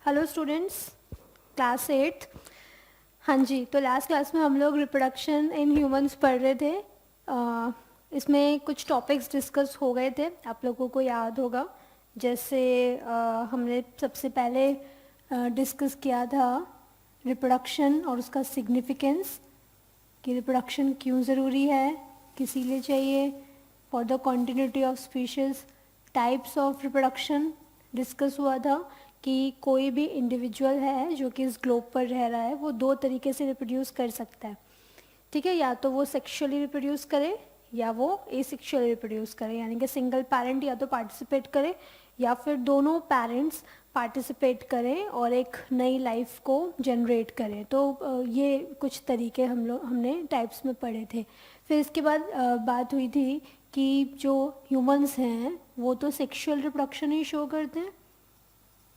Hello students, class 8। हाँ जी, तो last class में हम लोग रिप्रोडक्शन इन ह्यूमंस पढ़ रहे थे। इसमें कुछ टॉपिक्स डिस्कस हो गए थे, आप लोगों को याद होगा। जैसे हमने सबसे पहले डिस्कस किया था रिप्रोडक्शन और उसका सिग्निफिकेंस, कि रिप्रोडक्शन क्यों ज़रूरी है, किसी लिए चाहिए, for the continuity of species. Types of reproduction discuss हुआ था कि कोई भी इंडिविजुअल है जो कि इस ग्लोब पर रह रहा है वो दो तरीके से रिप्रोड्यूस कर सकता है। ठीक है, या तो वो सेक्सुअली रिप्रोड्यूस करे या वो एसेक्सुअली रिप्रोड्यूस करे, यानी कि सिंगल पेरेंट या तो पार्टिसिपेट करे या फिर दोनों पेरेंट्स पार्टिसिपेट करें और एक नई लाइफ को जनरेट करें। तो ये कुछ तरीके हमने टाइप्स में पढ़े थे। फिर इसके बाद बात हुई थी कि जो ह्यूमंस हैं वो तो सेक्सुअल रिप्रोडक्शन ही शो करते हैं,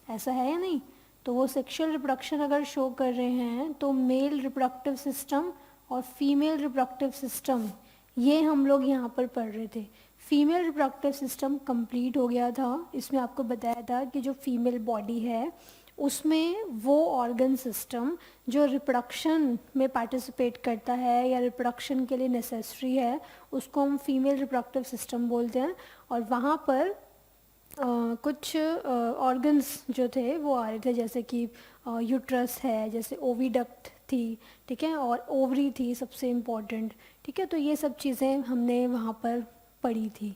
ऐसा है या नहीं? तो वो सेक्सुअल रिप्रोडक्शन अगर शो कर रहे हैं तो मेल रिप्रोडक्टिव सिस्टम और फीमेल रिप्रोडक्टिव सिस्टम, ये हम लोग यहाँ पर पढ़ रहे थे। फीमेल रिप्रोडक्टिव सिस्टम कंप्लीट हो गया था। इसमें आपको बताया था कि जो फीमेल बॉडी है उसमें वो ऑर्गन सिस्टम जो रिप्रोडक्शन में पार्टिसिपेट करता है या रिप्रोडक्शन के लिए नेसेसरी है उसको हम फीमेल रिप्रोडक्टिव सिस्टम बोलते हैं। और वहाँ पर कुछ ऑर्गन्स जो थे वो आ रहे थे, जैसे कि यूट्रस है, जैसे ओविडक्ट थी, ठीक है, और ओवरी थी सबसे इम्पॉर्टेंट। ठीक है, तो ये सब चीज़ें हमने वहाँ पर पढ़ी थी।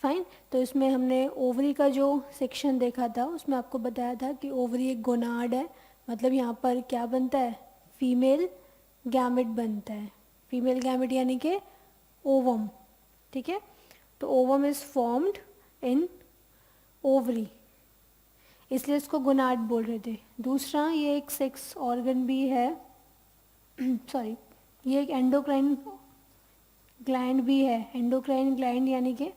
फाइन, तो इसमें हमने ओवरी का जो सेक्शन देखा था उसमें आपको बताया था कि ओवरी एक गोनाड है, मतलब यहाँ पर क्या बनता है, फीमेल गैमेट बनता है। फीमेल गैमेट यानी कि ओवम। ठीक है, तो ovum is formed in ovary, इसलिए इसको गोनाड बोल रहे थे। दूसरा, ये एक सेक्स ऑर्गन भी है सॉरी, ये एक एंडोक्राइन ग्लैंड भी है। एंडोक्राइन ग्लैंड यानी कि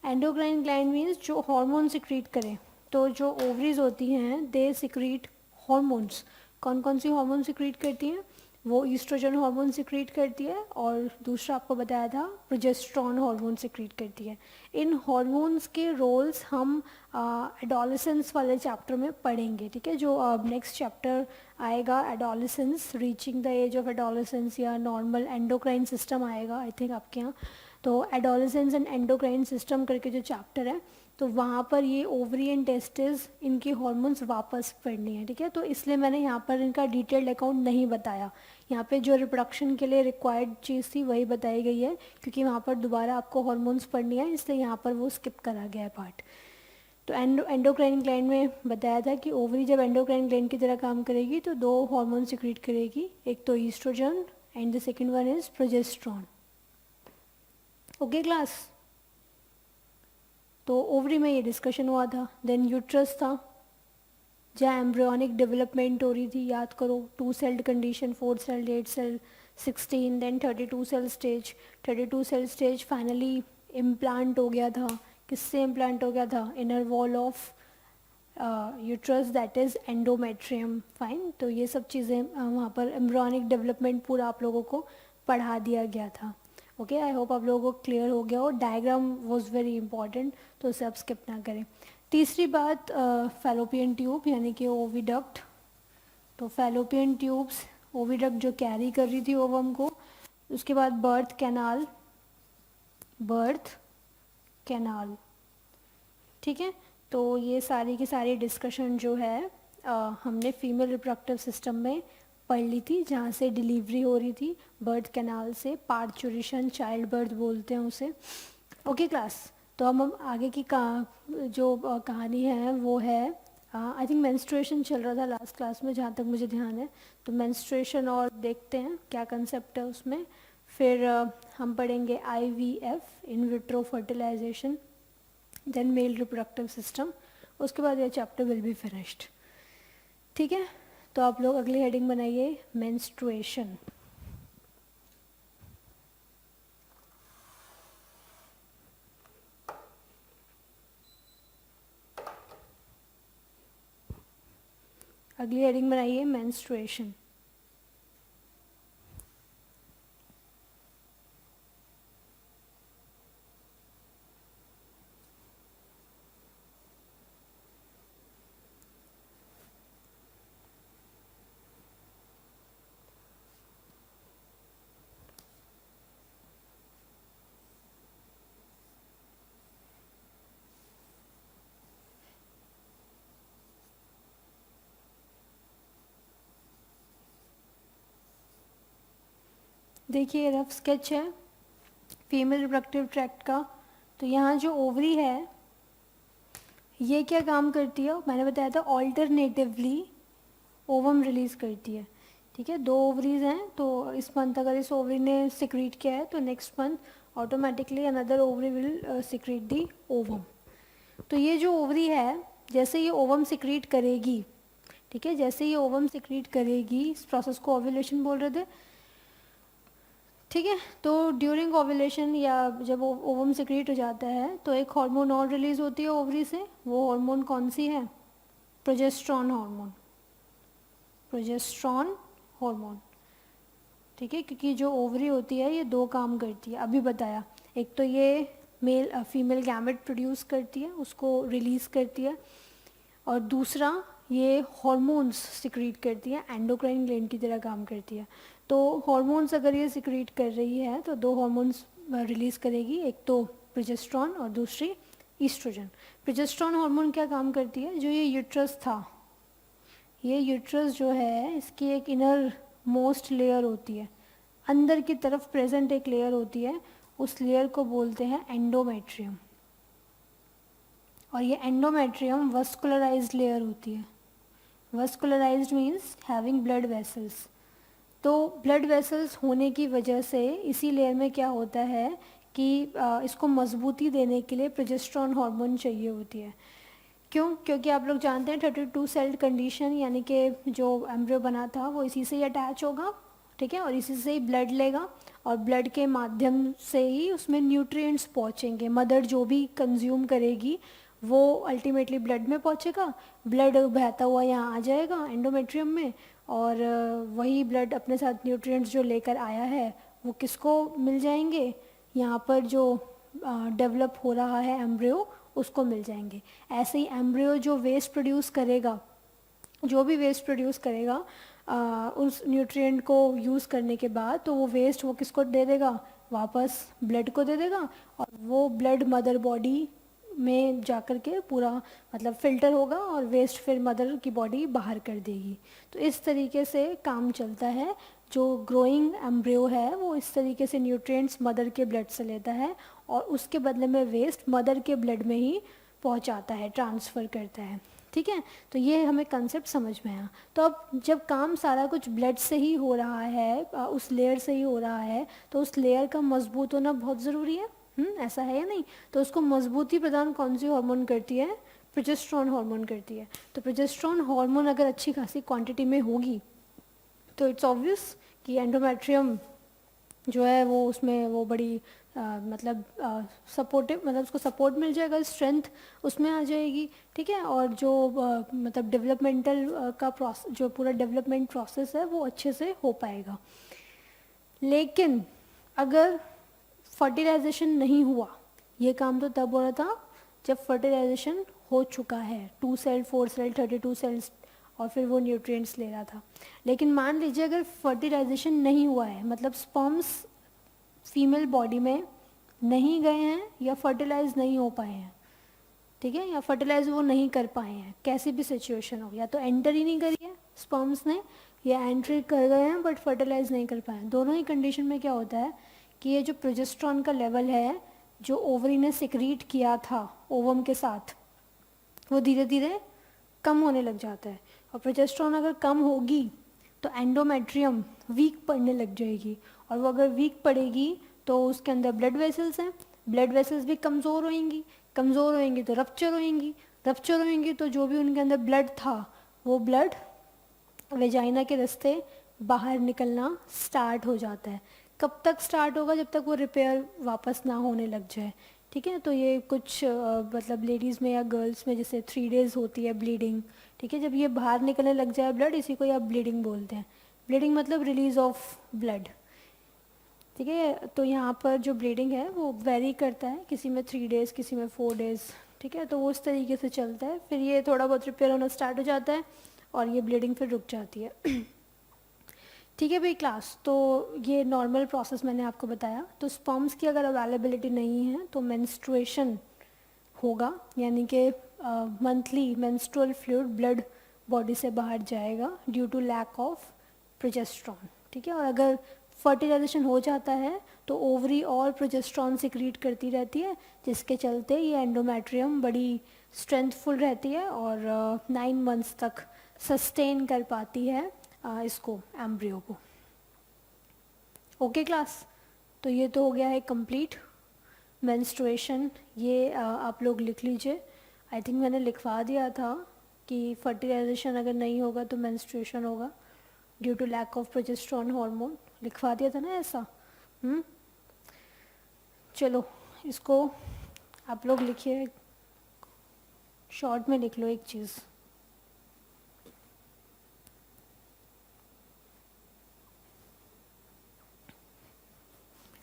एंडोक्राइन ग्लैंड मीन्स जो हार्मोन सिक्रीट करे। तो जो ओवरीज होती हैं दे सिक्रीट हॉर्मोन्स। कौन कौन सी हार्मोन सिक्रीट करती हैं? वो ईस्ट्रोजन हार्मोन सिक्रीट करती है और दूसरा आपको बताया था प्रोजेस्टेरॉन हार्मोन सिक्रीट करती है। इन हार्मोन्स के रोल्स हम एडोलेसेंस वाले चैप्टर में पढ़ेंगे। ठीक है, जो नेक्स्ट चैप्टर आएगा adolescence, reaching the age of adolescence या नॉर्मल एंडोक्राइन सिस्टम आएगा आई थिंक आपके यहाँ। तो एडोलेसेंस एंड एंडोक्राइन सिस्टम करके जो चैप्टर है तो वहाँ पर ये ओवरी एंड टेस्टिस इनकी हॉर्मोन्स वापस पढ़नी है। ठीक है, तो इसलिए मैंने यहाँ पर इनका डिटेल्ड अकाउंट नहीं बताया। यहाँ पे जो रिप्रोडक्शन के लिए रिक्वायर्ड चीज़ थी वही बताई गई है, क्योंकि वहाँ पर दोबारा आपको हॉर्मोन्स पढ़नी है, इसलिए यहाँ पर वो स्किप करा गया है पार्ट। तो एंडोक्राइन ग्लैंड में बताया था कि ओवरी जब एंडोक्राइन ग्लैंड की तरह काम करेगी तो दो हार्मोन सिक्रीट करेगी, एक तो oestrogen and the second one is progesterone. Okay class, तो ओवरी में ये डिस्कशन हुआ था। देन यूट्रस था जहाँ एम्ब्रियोनिक डेवलपमेंट हो रही थी, याद करो, 2 celled condition, 4 celled, 8 cell, 16, then 32 cell stage. 32 cell stage finally implant हो गया था। किससे इम्प्लांट हो गया था? Inner wall of uterus, that is endometrium. Fine, तो ये सब चीज़ें वहाँ पर एम्ब्रियोनिक डेवलपमेंट पूरा आप लोगों को पढ़ा दिया गया था। ओके, आई होप आप लोगों को क्लियर हो गया हो। डायग्राम वॉज वेरी इंपॉर्टेंट, तो उसे आप स्किप ना करें। तीसरी बात, फैलोपियन ट्यूब यानी कि ओविडक्ट। तो फैलोपियन ट्यूब्स, ओविडक्ट जो कैरी कर रही थी ओवम को। उसके बाद बर्थ कैनाल, बर्थ कैनाल। ठीक है, तो ये सारी की सारी डिस्कशन जो है हमने फीमेल रिप्रोडक्टिव सिस्टम में पढ़ ली थी, जहाँ से डिलीवरी हो रही थी बर्थ कैनाल से, पार्चुरेशन, चाइल्ड बर्थ बोलते हैं उसे। ओके क्लास, तो हम आगे की जो कहानी है वो है, आई थिंक मेंस्ट्रुएशन चल रहा था लास्ट क्लास में जहाँ तक मुझे ध्यान है। तो मेंस्ट्रुएशन और देखते हैं क्या कंसेप्ट है उसमें। फिर हम पढ़ेंगे IVF, in vitro fertilisation, then male reproductive system. उसके बाद ये चैप्टर विल बी फिनिश्ड। ठीक है, तो आप लोग अगली हेडिंग बनाइए, मेंस्ट्रुएशन। अगली हेडिंग बनाइए, मेंस्ट्रुएशन। देखिए रफ स्केच है फीमेल रिप्रोडक्टिव ट्रैक्ट का। तो यहाँ जो ओवरी है ये क्या काम करती है, मैंने बताया था ऑल्टरनेटिवली ओवम रिलीज़ करती है। ठीक है, 2 ओवरीज हैं, तो इस मंथ अगर इस ओवरी ने सिक्रीट किया है तो next month automatically another ovary will secrete the ovum. तो ये जो ओवरी है जैसे ये ओवम सिक्रीट करेगी, ठीक है, जैसे ये ओवम सिक्रीट करेगी, इस प्रोसेस को ओव्यूलेशन बोल रहे थे। ठीक है, तो ड्यूरिंग ओव्यूलेशन या जब ओवम सिक्रीट हो जाता है तो एक हार्मोन और रिलीज होती है ओवरी से। वो हार्मोन कौन सी है? Progesterone hormone, progesterone hormone. ठीक है, क्योंकि जो ओवरी होती है ये 2 काम करती है, अभी बताया। एक तो ये मेल फीमेल गैमेट प्रोड्यूस करती है, उसको रिलीज़ करती है, और दूसरा ये हॉर्मोन्स सिक्रीट करती है, एंडोक्राइन ग्लैंड की तरह काम करती है। तो हॉर्मोन्स अगर ये सिक्रीट कर रही है तो 2 हॉर्मोन्स रिलीज़ करेगी, एक तो प्रोजेस्ट्रॉन और दूसरी ईस्ट्रोजन। प्रोजेस्ट्रॉन हार्मोन क्या काम करती है? जो ये यूट्रस था, ये यूट्रस जो है इसकी एक इनर मोस्ट लेयर होती है, अंदर की तरफ प्रेजेंट एक लेयर होती है, उस लेयर को बोलते हैं एंडोमेट्रियम। और ये एंडोमेट्रियम वस्कुलराइज्ड लेयर होती है। वस्कुलराइज्ड मीन्स हैविंग ब्लड वेसल्स। तो ब्लड वेसल्स होने की वजह से इसी लेयर में क्या होता है कि इसको मजबूती देने के लिए प्रोजेस्टेरोन हार्मोन चाहिए होती है। क्यों? क्योंकि आप लोग जानते हैं 32 सेल्ड कंडीशन, यानी कि जो एम्ब्रियो बना था वो इसी से ही अटैच होगा, ठीक है, और इसी से ही ब्लड लेगा, और ब्लड के माध्यम से ही उसमें न्यूट्रिएंट्स पहुंचेंगे। मदर जो भी कंज्यूम करेगी वो अल्टीमेटली ब्लड में पहुंचेगा, ब्लड बहता हुआ यहाँ आ जाएगा एंडोमेट्रियम में, और वही ब्लड अपने साथ न्यूट्रिएंट्स जो लेकर आया है वो किसको मिल जाएंगे? यहाँ पर जो डेवलप हो रहा है एम्ब्रियो उसको मिल जाएंगे। ऐसे ही एम्ब्रियो जो वेस्ट प्रोड्यूस करेगा, जो भी वेस्ट प्रोड्यूस करेगा उस न्यूट्रिएंट को यूज़ करने के बाद, तो वो वेस्ट वो किसको दे देगा? वापस ब्लड को दे देगा, और वो ब्लड मदर बॉडी में जाकर के पूरा मतलब फिल्टर होगा और वेस्ट फिर मदर की बॉडी बाहर कर देगी। तो इस तरीके से काम चलता है। जो ग्रोइंग एम्ब्रियो है वो इस तरीके से न्यूट्रिएंट्स मदर के ब्लड से लेता है और उसके बदले में वेस्ट मदर के ब्लड में ही पहुंचाता है, ट्रांसफ़र करता है। ठीक है, तो ये हमें कंसेप्ट समझ में आया। तो अब जब काम सारा कुछ ब्लड से ही हो रहा है, उस लेयर से ही हो रहा है, तो उस लेयर का मजबूत होना बहुत ज़रूरी है। ऐसा है या नहीं? तो उसको मजबूती प्रदान कौन सी हार्मोन करती है? प्रोजेस्टेरोन हार्मोन करती है। तो प्रोजेस्टेरोन हार्मोन अगर अच्छी खासी क्वांटिटी में होगी तो इट्स ऑब्वियस कि एंडोमेट्रियम जो है वो उसमें वो बड़ी मतलब सपोर्टिव, मतलब उसको सपोर्ट मिल जाएगा, स्ट्रेंथ उसमें आ जाएगी। ठीक है, और जो मतलब डेवलपमेंटल का प्रोसेस, जो पूरा डेवलपमेंट प्रोसेस है वो अच्छे से हो पाएगा। लेकिन अगर फर्टिलाइजेशन नहीं हुआ, ये काम तो तब हो रहा था जब फर्टिलाइजेशन हो चुका है, 2 सेल 4 सेल 32 सेल्स, और फिर वो न्यूट्रिएंट्स ले रहा था। लेकिन मान लीजिए अगर फर्टिलाइजेशन नहीं हुआ है, मतलब स्पर्म्स फीमेल बॉडी में नहीं गए हैं या फर्टिलाइज नहीं हो पाए हैं, ठीक है, या फर्टिलाइज वो नहीं कर पाए हैं, कैसी भी सिचुएशन हो, या तो एंटर ही नहीं करी है स्पर्म्स ने, या एंट्री कर गए हैं बट फर्टिलाइज नहीं कर पाए हैं। दोनों ही कंडीशन में क्या होता है कि ये जो प्रोजेस्टेरोन का लेवल है जो ओवरी ने सिक्रीट किया था ओवम के साथ, वो धीरे धीरे कम होने लग जाता है। और प्रोजेस्टेरोन अगर कम होगी तो एंडोमेट्रियम वीक पड़ने लग जाएगी, और वो अगर वीक पड़ेगी तो उसके अंदर ब्लड वेसल्स हैं, ब्लड वेसल्स भी कमज़ोर होएंगी, कमज़ोर होएंगी तो रप्चर होएंगी, रप्चर होएंगी तो जो भी उनके अंदर ब्लड था वो ब्लड वेजाइना के रास्ते बाहर निकलना स्टार्ट हो जाता है। कब तक स्टार्ट होगा? जब तक वो रिपेयर वापस ना होने लग जाए। ठीक है, तो ये कुछ मतलब लेडीज़ में या गर्ल्स में जैसे 3 डेज़ होती है ब्लीडिंग, ठीक है, जब ये बाहर निकलने लग जाए ब्लड, इसी को आप ब्लीडिंग बोलते हैं। ब्लीडिंग मतलब रिलीज ऑफ ब्लड। ठीक है, तो यहाँ पर जो ब्लीडिंग है वो वेरी करता है, किसी में 3 डेज़, किसी में 4 डेज़। ठीक है, तो वो उस तरीके से चलता है, फिर ये थोड़ा बहुत रिपेयर होना स्टार्ट हो जाता है और ये ब्लीडिंग फिर रुक जाती है। ठीक है भाई क्लास, तो ये नॉर्मल प्रोसेस मैंने आपको बताया। तो स्पर्म्स की अगर अवेलेबिलिटी नहीं है तो मेंस्ट्रुएशन होगा, यानी कि monthly menstrual fluid blood body से बाहर जाएगा due to lack of progesterone. ठीक है, और अगर फर्टिलाइजेशन हो जाता है तो ओवरी और प्रोजेस्ट्रॉन सिक्रीट करती रहती है, जिसके चलते ये एंडोमेट्रियम बड़ी स्ट्रेंथफुल रहती है और 9 मंथ्स तक सस्टेन कर पाती है इसको, एम्ब्रियो को। ओके क्लास, तो ये तो हो गया है कंप्लीट मेंस्ट्रुएशन। ये आप लोग लिख लीजिए। आई थिंक मैंने लिखवा दिया था कि फर्टिलाइजेशन अगर नहीं होगा तो मेंस्ट्रुएशन होगा due to lack of progesterone hormone, लिखवा दिया था ना ऐसा। चलो इसको आप लोग लिखिए, शॉर्ट में लिख लो एक चीज़।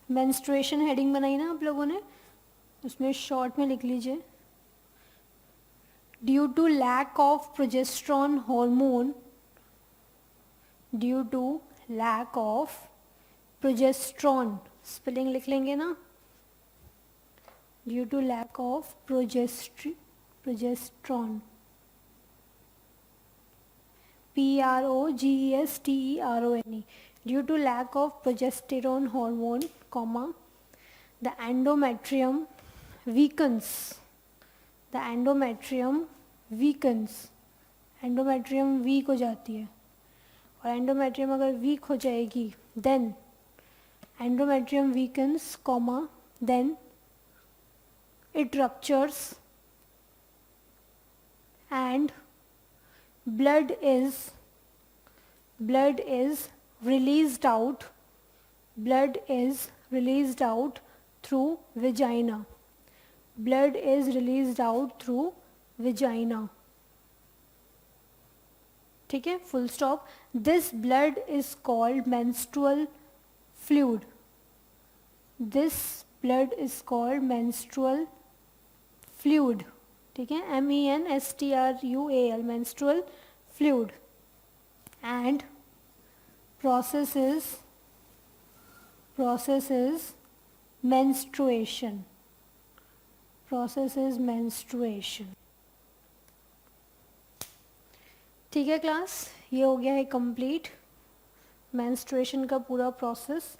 मेंस्ट्रुएशन हेडिंग बनाई ना आप लोगों ने, उसमें शॉर्ट में लिख लीजिए, due to lack of progesterone hormone, due to lack of progesterone, spelling लिख लेंगे ना, due to lack of progesterone, PROGESTERONE, due to lack of progesterone hormone, comma, the endometrium weakens, the endometrium weakens, endometrium weak हो जाती है, और endometrium अगर weak हो जाएगी then endometrium weakens, comma, then it ruptures and blood is released out, blood is released out through vagina, blood is released out through vagina, ठीक है, full stop. This blood is called menstrual fluid, this blood is called menstrual fluid, ठीक है, MENSTRUAL, menstrual fluid, and process is menstruation, process is menstruation. ठीक है class, ये हो गया है कंप्लीट मेंस्ट्रुएशन का पूरा प्रोसेस।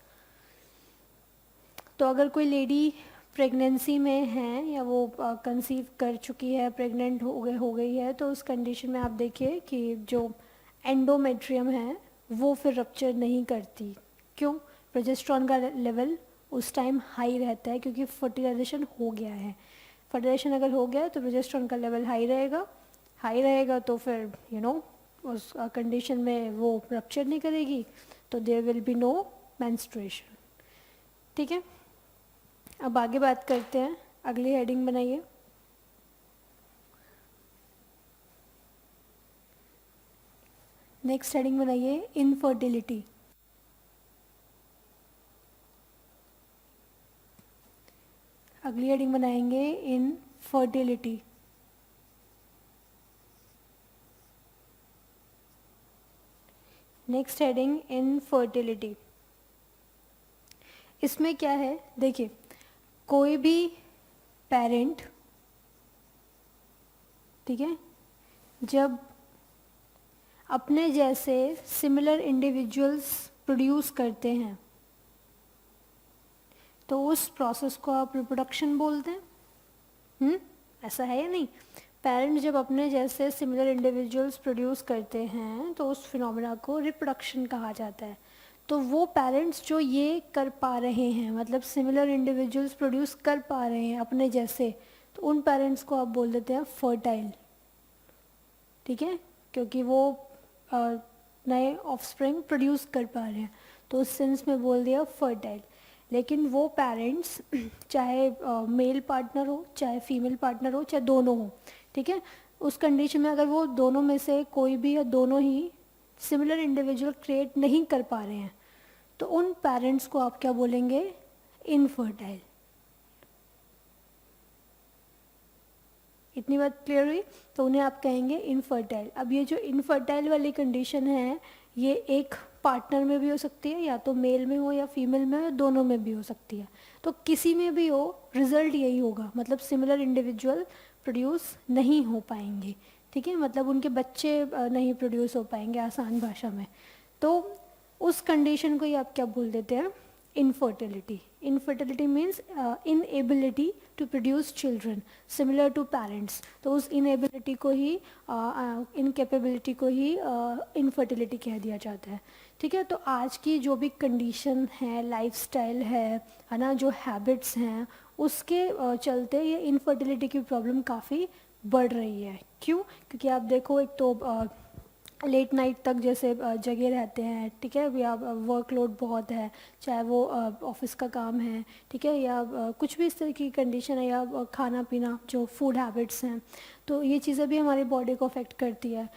तो अगर कोई लेडी प्रेगनेंसी में है या वो कंसीव कर चुकी है, प्रेग्नेंट हो गई है, तो उस कंडीशन में आप देखिए कि जो एंडोमेट्रियम है वो फिर रप्चर नहीं करती। क्यों? प्रोजेस्ट्रॉन का लेवल उस टाइम हाई रहता है क्योंकि फर्टिलाइजेशन हो गया है। फर्टिलाइजेशन अगर हो गया तो प्रोजेस्ट्रॉन का लेवल हाई रहेगा तो फिर उस कंडीशन में वो रप्चर नहीं करेगी, तो there will be no menstruation. ठीक है, अब आगे बात करते हैं, अगली हेडिंग बनाइए। नेक्स्ट हेडिंग बनाइए इनफर्टिलिटी। अगली हेडिंग बनाएंगे इनफर्टिलिटी। Next heading infertility. इसमें क्या है, देखिए, कोई भी पेरेंट, ठीक है, जब अपने जैसे सिमिलर इंडिविजुअल्स प्रोड्यूस करते हैं तो उस प्रोसेस को आप रिप्रोडक्शन बोलते हैं। ऐसा है या नहीं? पेरेंट जब अपने जैसे सिमिलर इंडिविजुअल्स प्रोड्यूस करते हैं तो उस फिनोमेना को रिप्रोडक्शन कहा जाता है। तो वो पेरेंट्स जो ये कर पा रहे हैं, मतलब सिमिलर इंडिविजुअल्स प्रोड्यूस कर पा रहे हैं अपने जैसे, तो उन पेरेंट्स को आप बोल देते हैं फर्टाइल। ठीक है, क्योंकि वो नए ऑफस्प्रिंग प्रोड्यूस कर पा रहे हैं, तो उस सेंस में बोल दिया फर्टाइल। लेकिन वो पेरेंट्स चाहे मेल पार्टनर हो, चाहे फीमेल पार्टनर हो, चाहे दोनों हो, ठीक है, उस कंडीशन में अगर वो दोनों में से कोई भी या दोनों ही सिमिलर इंडिविजुअल क्रिएट नहीं कर पा रहे हैं, तो उन पेरेंट्स को आप क्या बोलेंगे? इनफर्टाइल। इतनी बात क्लियर हुई? तो उन्हें आप कहेंगे इनफर्टाइल। अब ये जो इनफर्टाइल वाली कंडीशन है, ये एक पार्टनर में भी हो सकती है, या तो मेल में हो या फीमेल में हो, दोनों में भी हो सकती है। तो किसी में भी हो, रिजल्ट यही होगा, मतलब सिमिलर इंडिविजुअल प्रोड्यूस नहीं हो पाएंगे। ठीक है, मतलब उनके बच्चे नहीं प्रोड्यूस हो पाएंगे, आसान भाषा में। तो उस कंडीशन को ही आप क्या बोल देते हैं, infertility. Infertility means inability to produce children similar to parents. तो उस इनएबिलिटी को ही, इनकेपेबिलिटी को ही इनफर्टिलिटी कह दिया जाता है. ठीक है. तो आज की जो भी कंडीशन है, लाइफस्टाइल है ना, जो हैबिट्स हैं, उसके चलते ये इनफर्टिलिटी की प्रॉब्लम काफ़ी बढ़ रही है. क्यों? क्योंकि आप देखो, एक तो लेट नाइट तक जैसे जगे रहते हैं, ठीक है, या वर्कलोड बहुत है, चाहे वो ऑफिस का काम है, ठीक है, या कुछ भी इस तरह की कंडीशन है, या खाना पीना, जो फूड हैबिट्स हैं, तो ये चीज़ें भी हमारी बॉडी को अफेक्ट करती है.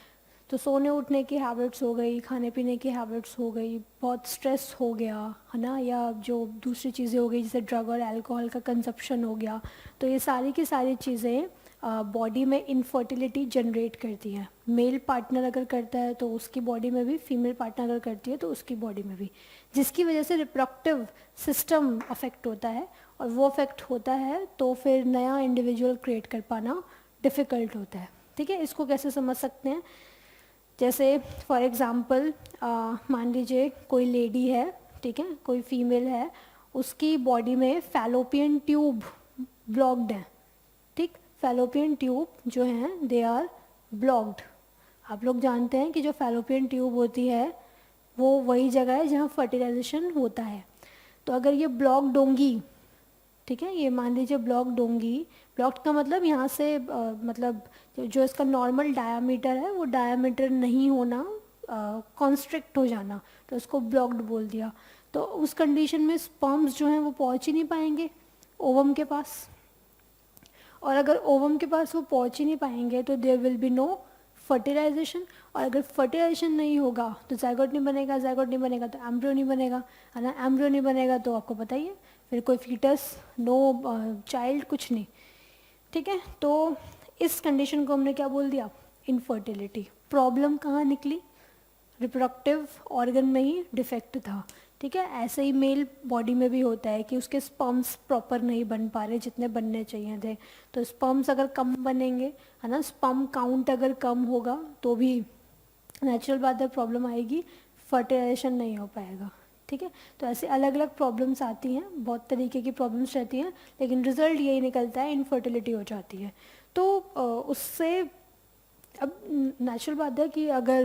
तो सोने उठने की हैबिट्स हो गई, खाने पीने की हैबिट्स हो गई, बहुत स्ट्रेस हो गया है ना, या जो दूसरी चीज़ें हो गई जैसे ड्रग और अल्कोहल का कंजप्शन हो गया. तो ये सारी की सारी चीज़ें बॉडी में इनफर्टिलिटी जनरेट करती है. मेल पार्टनर अगर करता है तो उसकी बॉडी में भी, फीमेल पार्टनर अगर करती है तो उसकी बॉडी में भी, जिसकी वजह से रिप्रोडक्टिव सिस्टम अफेक्ट होता है. और वो अफेक्ट होता है तो फिर नया इंडिविजुअल क्रिएट कर पाना डिफ़िकल्ट होता है. ठीक है. इसको कैसे समझ सकते हैं? जैसे फॉर एग्ज़ाम्पल मान लीजिए कोई लेडी है, ठीक है, कोई फीमेल है, उसकी बॉडी में फैलोपियन ट्यूब ब्लॉक्ड है. ठीक. फैलोपियन ट्यूब जो हैं दे आर ब्लॉक्ड. आप लोग जानते हैं कि जो फैलोपियन ट्यूब होती है वो वही जगह है जहाँ फर्टिलाइजेशन होता है. तो अगर ये ब्लॉक्ड होंगी, ठीक है, ये मान लीजिए ब्लॉक्ड होंगी, ब्लॉक्ड का मतलब यहाँ से मतलब जो इसका नॉर्मल डायामीटर है वो डायामीटर नहीं होना, कॉन्स्ट्रिक्ट हो जाना, तो उसको ब्लॉक्ड बोल दिया. तो उस कंडीशन में स्पर्म्स जो हैं वो पहुँच ही नहीं पाएंगे ओवम के पास. और अगर ओवम के पास वो पहुँच ही नहीं पाएंगे तो there will be no fertilisation. और अगर फर्टिलाइजेशन नहीं होगा तो जाइगोट नहीं बनेगा, जाइगोट नहीं बनेगा तो एम्ब्रियो नहीं बनेगा, है ना. एम्ब्रियो नहीं बनेगा तो आपको पता ही है, फिर कोई फीटस, नो चाइल्ड, कुछ नहीं. ठीक है. तो इस कंडीशन को हमने क्या बोल दिया, इनफर्टिलिटी. प्रॉब्लम कहाँ निकली, रिप्रोडक्टिव ऑर्गन में ही डिफेक्ट था. ठीक है. ऐसे ही मेल बॉडी में भी होता है कि उसके स्पर्म्स प्रॉपर नहीं बन पा रहे जितने बनने चाहिए थे. तो स्पर्म्स अगर कम बनेंगे, है ना, स्पर्म काउंट अगर कम होगा तो भी नेचुरल बात है प्रॉब्लम आएगी, फर्टिलाइजेशन नहीं हो पाएगा. ठीक है. तो ऐसे अलग अलग प्रॉब्लम्स आती हैं, बहुत तरीके की प्रॉब्लम्स रहती हैं, लेकिन रिजल्ट यही निकलता है, इनफर्टिलिटी हो जाती है. तो उससे अब नेचुरल बात है कि अगर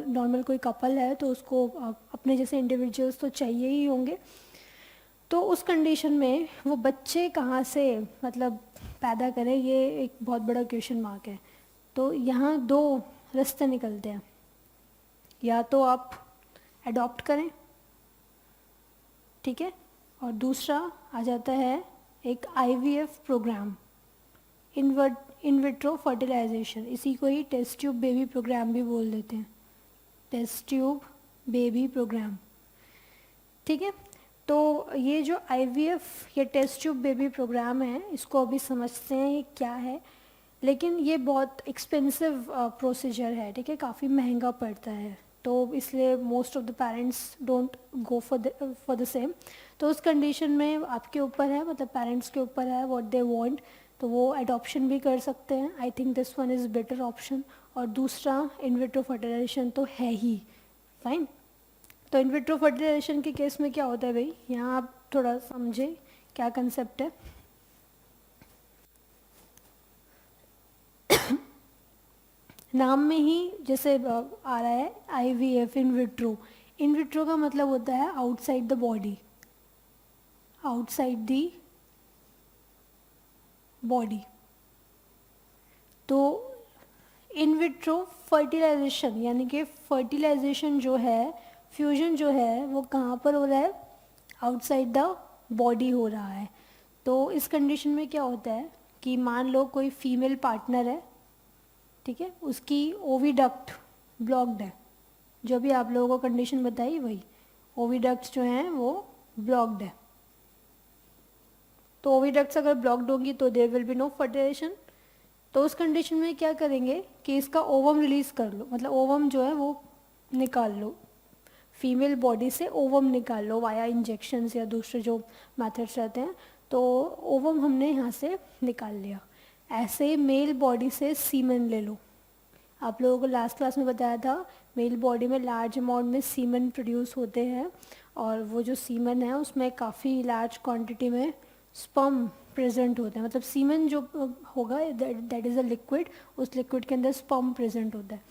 नॉर्मल कोई कपल है तो उसको अपने जैसे इंडिविजुअल्स तो चाहिए ही होंगे. तो उस कंडीशन में वो बच्चे कहाँ से मतलब पैदा करें, ये एक बहुत बड़ा क्वेश्चन मार्क है. तो यहाँ दो रास्ते निकलते हैं. या तो आप अडॉप्ट करें, ठीक है, और दूसरा आ जाता है एक IVF programme, in vitro fertilisation. इसी को ही टेस्ट ट्यूब बेबी प्रोग्राम भी बोल देते हैं, टेस्ट ट्यूब बेबी प्रोग्राम. ठीक है. तो ये जो आईवीएफ या टेस्ट ट्यूब बेबी प्रोग्राम है, इसको अभी समझते हैं ये क्या है. लेकिन ये बहुत एक्सपेंसिव प्रोसीजर है. ठीक है. काफ़ी महंगा पड़ता है, तो इसलिए most of the parents don't go for the same. तो उस कंडीशन में आपके ऊपर है, मतलब पेरेंट्स के ऊपर है व्हाट दे वांट. तो वो अडॉप्शन भी कर सकते हैं. I think this one is better option. और दूसरा इन विट्रो फर्टिलाइजेशन तो है ही. फाइन. तो इन विट्रो फर्टिलाइजेशन के केस में क्या होता है भाई, यहाँ आप थोड़ा समझे क्या कंसेप्ट है. नाम में ही जैसे आ रहा है IVF, in vitro. In vitro का मतलब होता है outside the body, outside the body. तो इन विट्रो फर्टिलाइजेशन यानी कि फर्टिलाइजेशन जो है, फ्यूजन जो है, वो कहाँ पर हो रहा है, आउटसाइड द बॉडी हो रहा है. तो इस कंडीशन में क्या होता है कि मान लो कोई फीमेल पार्टनर है, ठीक है, उसकी ओविडक्ट ब्लॉक्ड है. जो भी आप लोगों को कंडीशन बताई वही, ओविडक्ट्स जो हैं वो ब्लॉक्ड है. तो ओविडक्ट्स अगर ब्लॉक्ड होंगी तो there will be no fertilisation. तो उस कंडीशन में क्या करेंगे कि इसका ओवम रिलीज़ कर लो, मतलब ओवम जो है वो निकाल लो, फीमेल बॉडी से ओवम निकाल लो वाया इंजेक्शंस या दूसरे जो मेथड्स रहते हैं. तो ओवम हमने यहाँ से निकाल लिया. ऐसे मेल बॉडी से सीमेन ले लो. आप लोगों को लास्ट क्लास में बताया था मेल बॉडी में लार्ज अमाउंट में सीमन प्रोड्यूस होते हैं, और वो जो सीमन है उसमें काफ़ी लार्ज क्वांटिटी में स्पर्म प्रेजेंट होते हैं। मतलब सीमन जो होगा दैट इज़ अ लिक्विड, उस लिक्विड के अंदर स्पर्म प्रेजेंट होता है,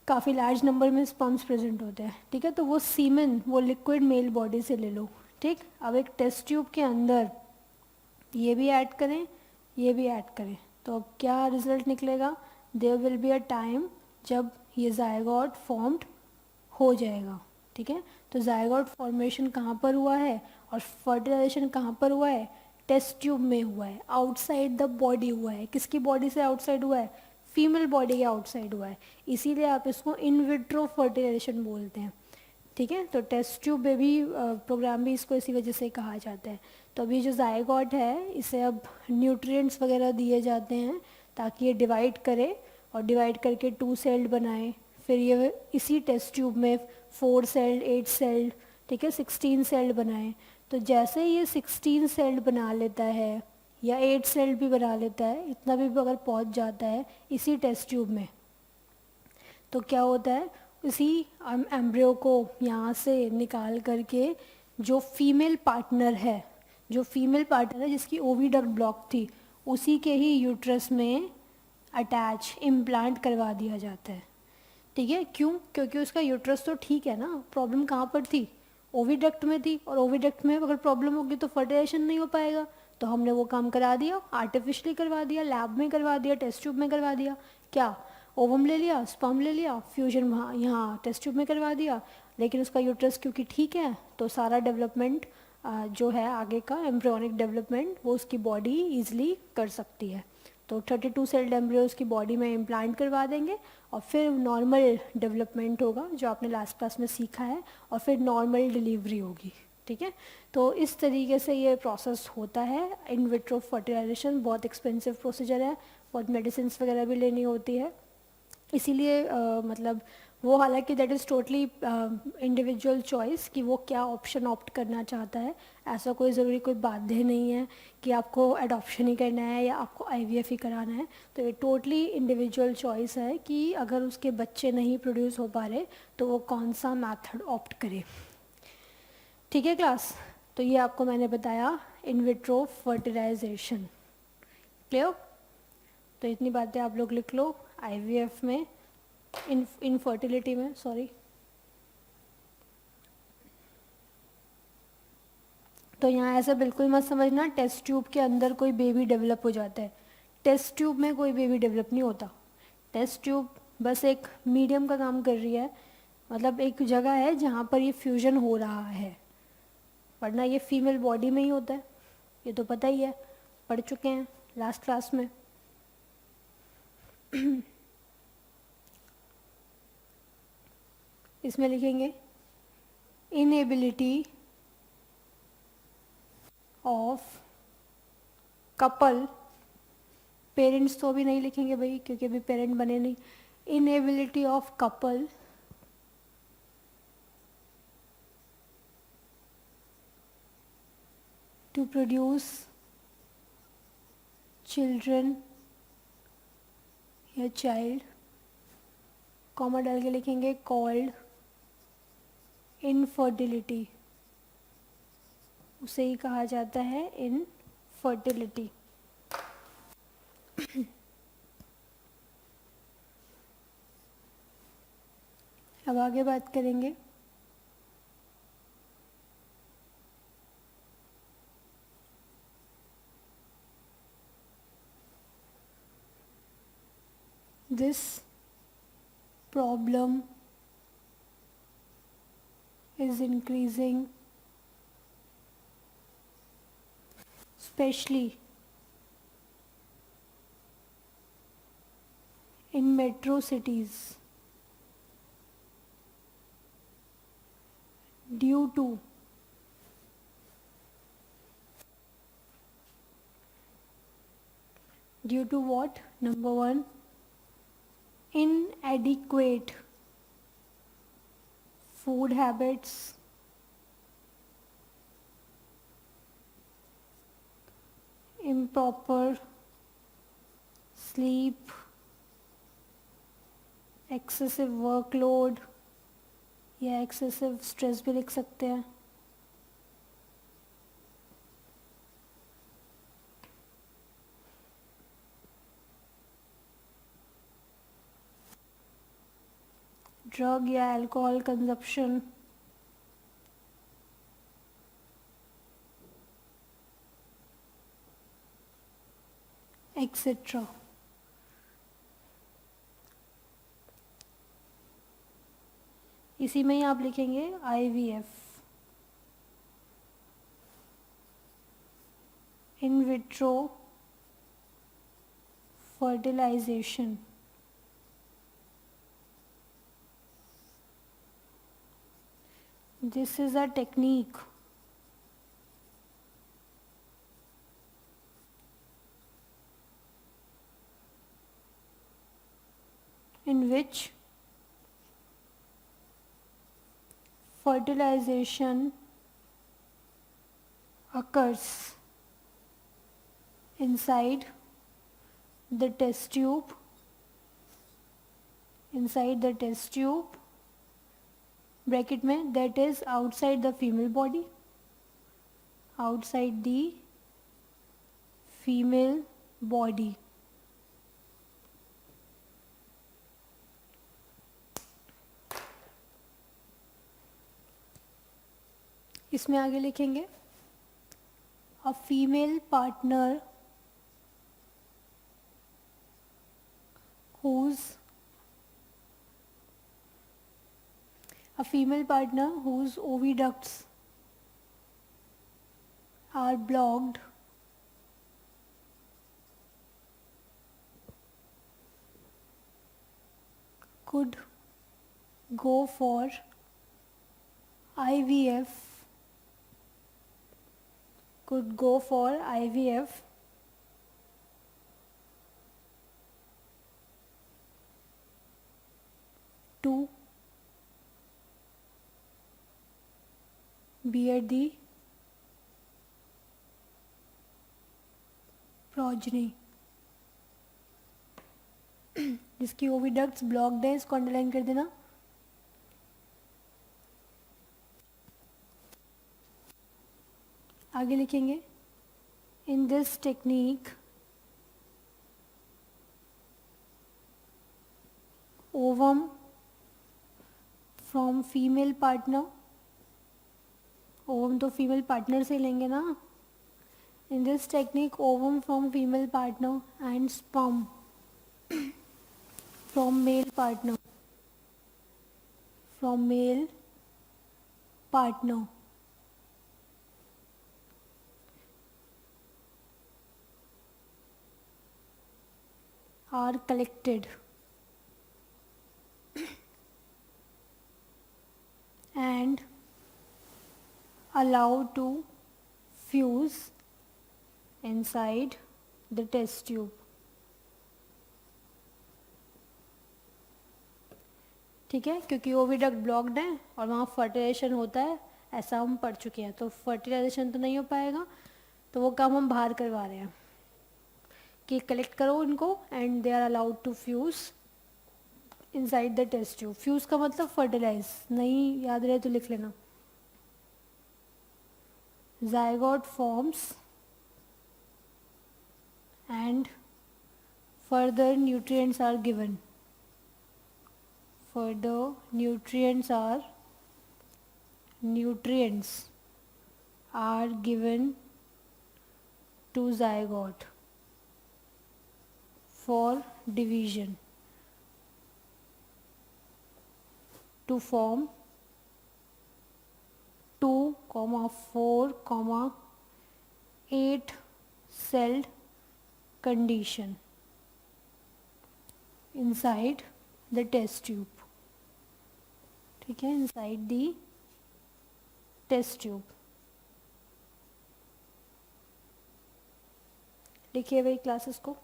काफ़ी लार्ज नंबर में स्पर्म्स प्रेजेंट होते हैं। ठीक है, तो वो सीमन, वो लिक्विड मेल बॉडी से ले लो। ठीक, अब एक टेस्ट ट्यूब के अंदर ये भी ऐड करें, ये भी ऐड करें, तो अब क्या रिजल्ट निकलेगा? There will be a time जब ये जायगोट फॉर्म्ड हो जाएगा। ठीक है, तो जायगोट फॉर्मेशन कहाँ पर हुआ है और फर्टिलाइजेशन कहाँ पर हुआ है? टेस्ट ट्यूब में हुआ है, आउटसाइड द बॉडी हुआ है। किसकी बॉडी से आउटसाइड हुआ है? फीमेल बॉडी के आउटसाइड हुआ है, इसीलिए आप इसको इन विट्रो फर्टिलाइजेशन बोलते हैं। ठीक है, तो टेस्ट ट्यूब बेबी प्रोग्राम भी इसको इसी वजह से कहा जाता है। तो अभी जो जायगॉट है इसे अब न्यूट्रिएंट्स वगैरह दिए जाते हैं ताकि ये डिवाइड करे, और डिवाइड करके 2 सेल्ड बनाए। फिर ये इसी टेस्ट ट्यूब में 4 सेल्ड, 8 सेल्ड, ठीक है, 16 सेल्ड बनाए। तो जैसे ये 16 सेल्ड बना लेता है या 8 सेल्ड भी बना लेता है, इतना भी अगर पहुंच जाता है इसी टेस्ट ट्यूब में, तो क्या होता है, उसी एम्ब्रियो को यहाँ से निकाल करके जो फीमेल पार्टनर है, जो फीमेल पार्टनर है जिसकी ओविडक्ट ब्लॉक थी, उसी के ही यूट्रस में अटैच इम्प्लांट करवा दिया जाता है। ठीक है, क्यों? क्योंकि उसका यूट्रस तो ठीक है ना, प्रॉब्लम कहाँ पर थी? ओविडक्ट में थी, और ओविडक्ट में अगर प्रॉब्लम होगी तो फर्टिलाइजेशन नहीं हो पाएगा। तो हमने वो काम करा दिया, आर्टिफिशियली करवा दिया, लैब में करवा दिया, टेस्ट ट्यूब में करवा दिया। क्या? ओवम ले लिया, स्पर्म ले लिया, फ्यूजन वहाँ यहाँ टेस्ट ट्यूब में करवा दिया, लेकिन उसका यूट्रस क्योंकि ठीक है तो सारा डेवलपमेंट जो है आगे का एम्ब्रियोनिक डेवलपमेंट वो उसकी बॉडी ईजिली कर सकती है। तो 32 सेल्ड एम्ब्रियो उसकी बॉडी में इम्प्लांट करवा देंगे, और फिर नॉर्मल डेवलपमेंट होगा जो आपने लास्ट क्लास में सीखा है, और फिर नॉर्मल डिलीवरी होगी। ठीक है, तो इस तरीके से ये प्रोसेस होता है इन विट्रो फर्टिलाइजेशन। बहुत एक्सपेंसिव प्रोसीजर है, बहुत मेडिसिन वगैरह भी लेनी होती है, इसीलिए मतलब वो, हालांकि that is totally individual choice कि वो क्या ऑप्शन ऑप्ट करना चाहता है। ऐसा कोई ज़रूरी कोई बाध्य नहीं है कि आपको एडॉप्शन ही करना है या आपको आईवीएफ ही कराना है। तो ये टोटली इंडिविजुअल चॉइस है कि अगर उसके बच्चे नहीं प्रोड्यूस हो पा रहे तो वो कौन सा मेथड ऑप्ट करे। ठीक है क्लास, तो ये आपको मैंने बताया इन विट्रो फर्टिलाइजेशन। क्लियर? तो इतनी बातें आप लोग लिख लो। आईवीएफ में, इनफर्टिलिटी में, सॉरी। तो यहाँ ऐसा बिल्कुल मत समझना टेस्ट ट्यूब के अंदर कोई बेबी डेवलप हो जाता है। टेस्ट ट्यूब में कोई बेबी डेवलप नहीं होता। टेस्ट ट्यूब बस एक मीडियम का काम कर रही है, मतलब एक जगह है जहाँ पर ये फ्यूजन हो रहा है, वरना ये फीमेल बॉडी में ही होता है। ये तो पता ही है, पढ़ चुके हैं लास्ट क्लास में। इसमें लिखेंगे इनएबिलिटी ऑफ कपल, पेरेंट्स तो अभी नहीं लिखेंगे भाई क्योंकि अभी पेरेंट बने नहीं। Inability of couple to produce children या चाइल्ड, कॉमा डाल के लिखेंगे कॉल्ड इनफर्टिलिटी, उसे ही कहा जाता है इनफर्टिलिटी। अब आगे बात करेंगे this problem is increasing, especially in metro cities due to what? Number one, inadequate food habits, improper sleep, excessive workload या एक्सेसिव स्ट्रेस भी लिख सकते हैं. ड्रग या अल्कोहल कंजप्शन, एक्सेट्रा. इसी में ही आप लिखेंगे IVF, in vitro fertilisation. This is a technique in which fertilization occurs inside the test tube, bracket में, that is outside the female body, outside the female body. इसमें आगे लिखेंगे a female partner whose oviducts are blocked could go for IVF to bear the progeny. जिसकी oviducts blocked है इसको underline कर देना. आगे लिखेंगे in this technique ovum from female partner, ovum तो फीमेल पार्टनर से लेंगे ना. In this technique ovum from female partner and sperm from male partner are collected and allowed to fuse inside the test tube. ठीक है, क्योंकि oviduct blocked है और वहाँ फर्टिलाइजेशन होता है, ऐसा हम पढ़ चुके हैं. तो फर्टिलाइजेशन तो नहीं हो पाएगा, तो वो काम हम बाहर करवा रहे हैं कि कलेक्ट करो उनको and they are allowed to fuse inside the test tube. Fuse का मतलब फर्टिलाइज, नहीं याद रहे तो लिख लेना. zygote forms and further nutrients are given. Nutrients are given to zygote for division to form 2, 4, 8 celled condition inside the test tube. ठीक है, inside the test tube. लिखिए भाई क्लासेस को.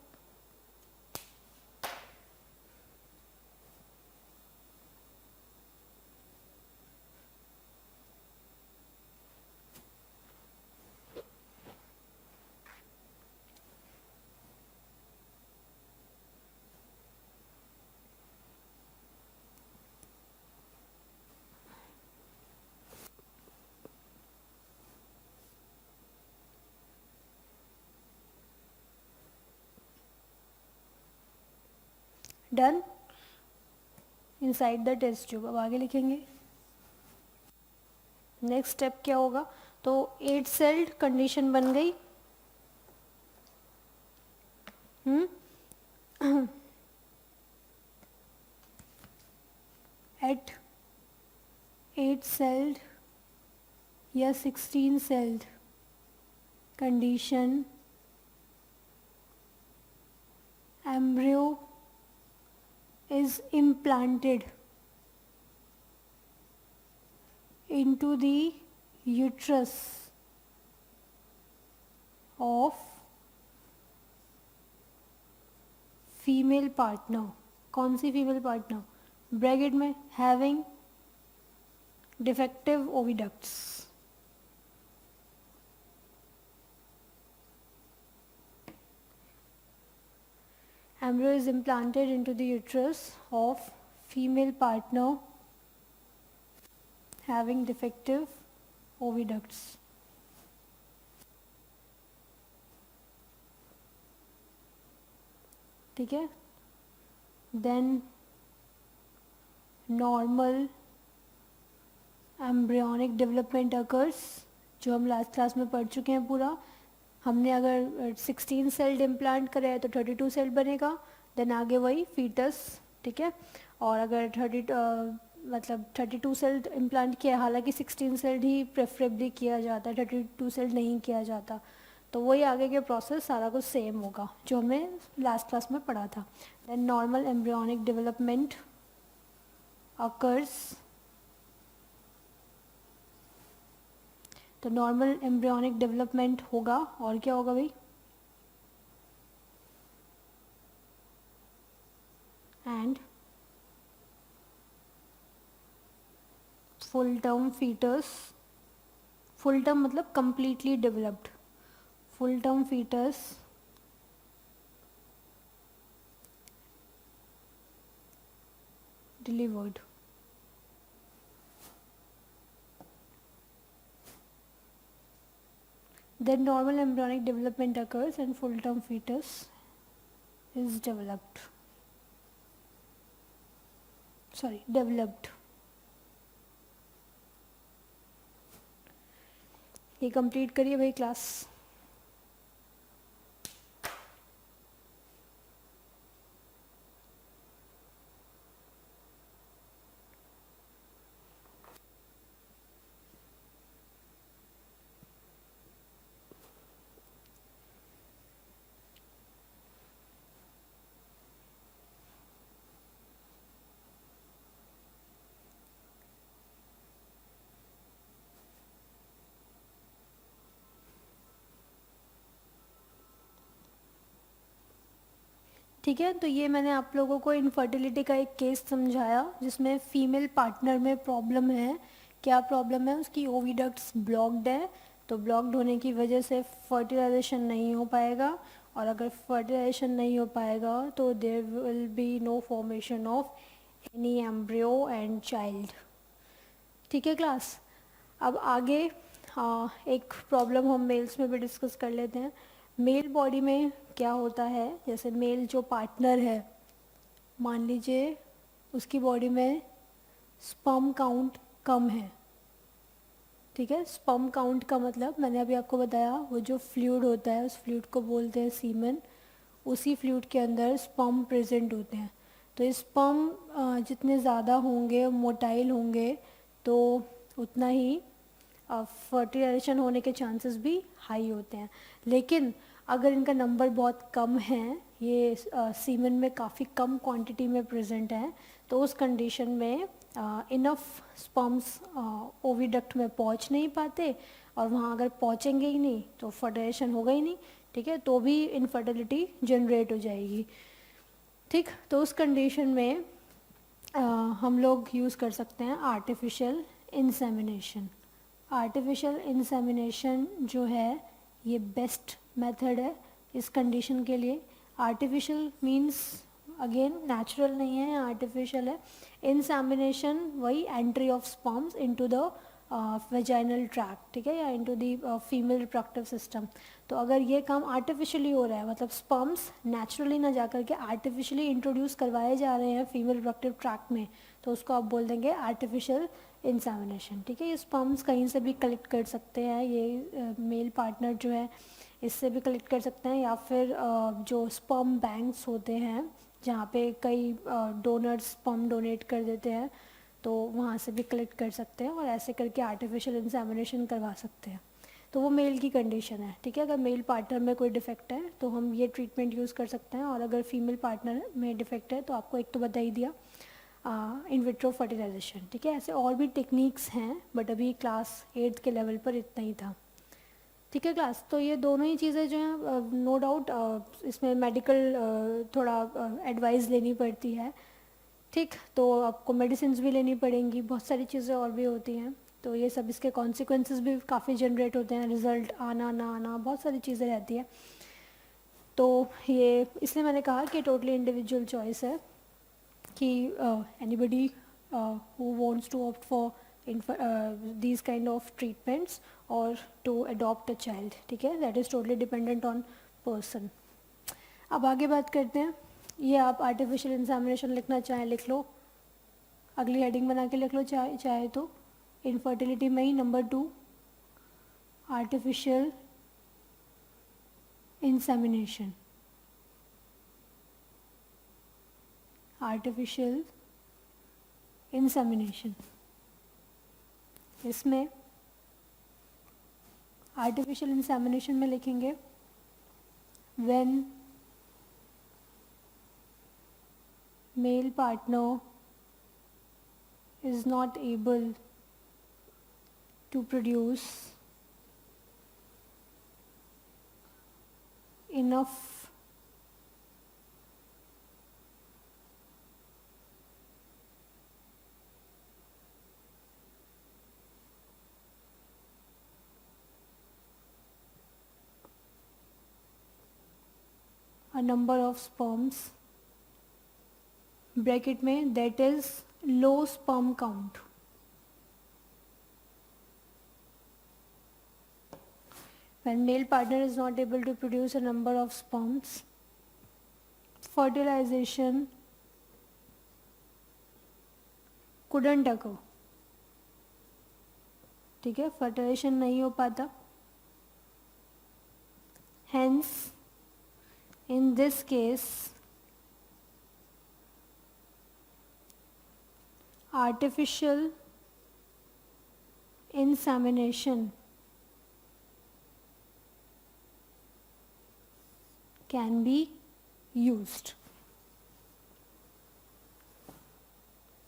Done inside the test tube. अब आगे लिखेंगे next step क्या होगा। तो 8 सेल्ड कंडीशन बन गई। एट 8 सेल्ड या 16 sailed condition embryo is implanted into the uterus of female partner. कौन सी फीमेल पार्टनर, ब्रैकेट में having defective oviducts. Embryo is implanted into the uterus of female partner having defective oviducts. ठीक है, then normal embryonic development occurs, जो हम last class में पढ़ चुके हैं पूरा। हमने अगर 16 सेल्ड इम्प्लांट करा है तो 32 सेल बनेगा, देन आगे वही फीटस। ठीक है, और अगर 32 सेल इम्प्लांट किया, हालांकि 16 सेल ही प्रेफरेबली किया जाता है, 32 सेल नहीं किया जाता, तो वही आगे के प्रोसेस सारा कुछ सेम होगा जो हमें लास्ट क्लास में पढ़ा था। Then normal embryonic development occurs, तो नॉर्मल एम्ब्रियोनिक डेवलपमेंट होगा और क्या होगा भाई, and full term foetus, full term मतलब completely developed, full term foetus delivered. Then normal embryonic development occurs and full term fetus is developed. Developed. ये complete करिए भाई क्लास। ठीक है, तो ये मैंने आप लोगों को इनफर्टिलिटी का एक केस समझाया जिसमें फीमेल पार्टनर में प्रॉब्लम है। क्या प्रॉब्लम है, उसकी ओविडक्ट्स ब्लॉक्ड है, तो ब्लॉक्ड होने की वजह से फर्टिलाइजेशन नहीं हो पाएगा, और अगर फर्टिलाइजेशन नहीं हो पाएगा तो there will be no formation of any embryo and child. ठीक है क्लास, अब आगे एक प्रॉब्लम हम मेल्स में भी डिस्कस कर लेते हैं। मेल बॉडी में क्या होता है, जैसे मेल जो पार्टनर है, मान लीजिए उसकी बॉडी में स्पर्म काउंट कम है। ठीक है, स्पर्म काउंट का मतलब मैंने अभी आपको बताया, वो जो फ्लूइड होता है उस फ्लूइड को बोलते हैं सीमन। उसी फ्लूइड के अंदर स्पर्म प्रेजेंट होते हैं, तो स्पर्म जितने ज़्यादा होंगे, मोटाइल होंगे, तो उतना ही फर्टिलाइजेशन होने के चांसेस भी हाई होते हैं। लेकिन अगर इनका नंबर बहुत कम है, ये सीमन में काफ़ी कम क्वांटिटी में प्रेजेंट है, तो उस कंडीशन में इनफ स्पर्म्स ओविडक्ट में पहुंच नहीं पाते, और वहाँ अगर पहुँचेंगे ही नहीं तो फर्टिलाइजेशन होगा ही नहीं। ठीक है, तो भी इनफर्टिलिटी जनरेट हो जाएगी। ठीक, तो उस कंडीशन में हम लोग यूज़ कर सकते हैं आर्टिफिशियल इंसेमिनेशन। आर्टिफिशियल इंसेमिनेशन जो है ये बेस्ट मेथड है इस कंडीशन के लिए। आर्टिफिशियल मींस अगेन नेचुरल नहीं है, आर्टिफिशियल है। इंसेमिनेशन वही entry of sperms into the vaginal tract, ठीक है, या into the female reproductive system. तो अगर ये काम आर्टिफिशियली हो रहा है, मतलब स्पर्म्स नेचुरली ना जा करके आर्टिफिशियली इंट्रोड्यूस करवाए जा रहे हैं फीमेल रिप्रोडक्टिव ट्रैक्ट में, तो उसको आप बोल देंगे आर्टिफिशियल इंसेमिनेशन, ठीक है। ये स्पर्म्स कहीं से भी कलेक्ट कर सकते हैं, ये मेल पार्टनर जो है इससे भी कलेक्ट कर सकते हैं, या फिर जो स्पर्म बैंक्स होते हैं जहाँ पे कई डोनर्स स्पर्म डोनेट कर देते हैं, तो वहाँ से भी कलेक्ट कर सकते हैं और ऐसे करके आर्टिफिशियल इंसेमिनेशन करवा सकते हैं। तो वो मेल की कंडीशन है, ठीक है। अगर मेल पार्टनर में कोई डिफेक्ट है तो हम ये ट्रीटमेंट यूज़ कर सकते हैं, और अगर फीमेल पार्टनर में डिफेक्ट है तो आपको एक तो बता ही दिया, इन विट्रो फर्टिलाइजेशन, ठीक है। ऐसे और भी टेक्निक्स हैं, बट अभी क्लास 8th के लेवल पर इतना ही था, ठीक है क्लास। तो ये दोनों ही चीज़ें जो हैं नो डाउट इसमें मेडिकल थोड़ा एडवाइस लेनी पड़ती है, ठीक। तो आपको मेडिसिन भी लेनी पड़ेंगी, बहुत सारी चीज़ें और भी होती हैं, तो ये सब इसके कॉन्सिक्वेंसेस भी काफ़ी जनरेट होते हैं, रिज़ल्ट आना ना आना, बहुत सारी चीज़ें रहती है। तो ये इसलिए मैंने कहा कि टोटली इंडिविजुअल चॉइस है कि anybody who wants to opt for these kind of treatments or to adopt a child, ठीक है, that is totally dependent on person। अब आगे बात करते हैं, ये आप आर्टिफिशियल इंसेमिनेशन लिखना चाहें लिख लो, अगली हेडिंग बना के लिख लो चाहे तो, इनफर्टिलिटी में ही number 2 artificial insemination, artificial insemination. इसमें आर्टिफिशियल इंसेमिनेशन में लिखेंगे when male partner is not able to produce enough a number of sperms, bracket में that is low sperm count, when male partner is not able to produce a number of sperms, fertilization couldn't occur, ठीक है, fertilisation नहीं हो पाता। Hence in this case artificial insemination can be used,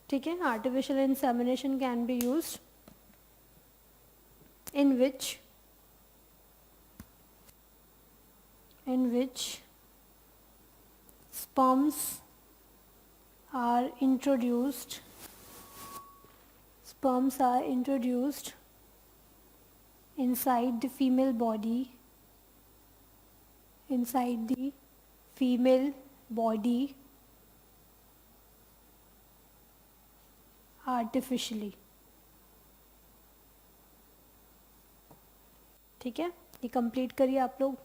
ठीक है। artificial insemination can be used in which sperms are introduced inside the female body, artificially, ठीक है। ये कंप्लीट करिए आप लोग।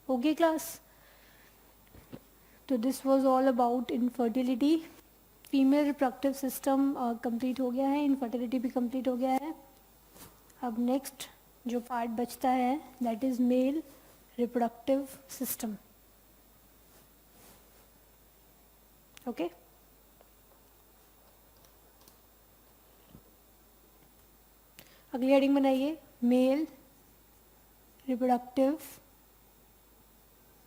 ओके क्लास, तो this was all about infertility. Female reproductive system complete हो गया है, इनफर्टिलिटी भी कंप्लीट हो गया है। अब नेक्स्ट जो पार्ट बचता है that is mail reproductive system, okay. अगली हेडिंग बनाइए, मेल रिप्रोडक्टिव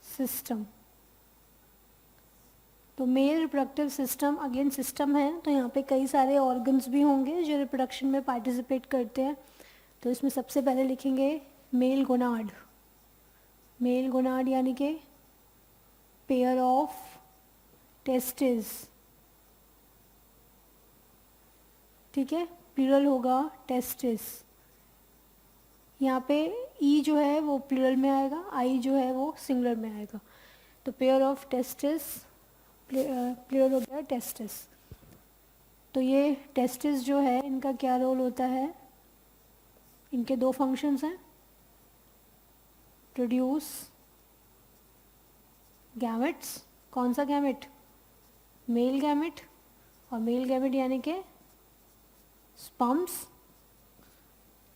सिस्टम। तो mail reproductive system again system है, तो यहाँ पे कई सारे ऑर्गन्स भी होंगे जो रिप्रोडक्शन में पार्टिसिपेट करते हैं। तो इसमें सबसे पहले लिखेंगे मेल गोनाड। मेल गोनाड यानी कि पेयर ऑफ टेस्टिस, ठीक है, प्लूरल होगा टेस्टिस। यहाँ पे ई जो है वो प्लूरल में आएगा, आई जो है वो सिंगुलर में आएगा। तो पेयर ऑफ टेस्टिस प्लूरल हो गया टेस्टिस। तो ये टेस्टिस जो है इनका क्या रोल होता है, इनके दो फंक्शंस हैं, प्रोड्यूस गैमेट्स। कौन सा गैमेट, मेल गैमेट, और मेल गैमेट यानी कि स्पर्म्स,